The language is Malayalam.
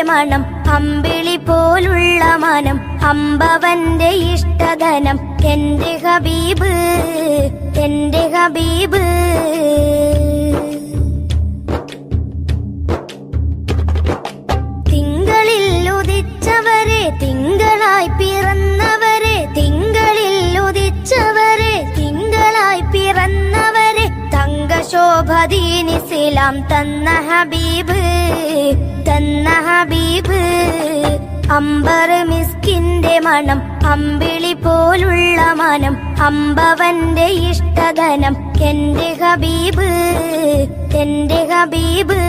മണം അമ്പിളി പോലുള്ള മനം അമ്പവന്റെ ഇഷ്ടധനം എന്റെ ഹബീബ് എന്റെ ഹബീബ്. തിങ്കളിൽ ഉദിച്ചവരെ തിങ്കളായി പിറന്നവരെ തിങ്കളിൽ ഉദിച്ചവരെ തിങ്കളായി പിറന്നവരെ തങ്കശോഭദീനിസ്ലാം തന്ന ഹബീബ് തന്ന ഹബീബ്. അമ്പർ മിസ്കിന്റെ മണം അമ്പിളി പോലുള്ള മനം അമ്പവന്റെ ഇഷ്ടധനം എന്റെ ഹബീബ് എന്റെ ഹബീബ്.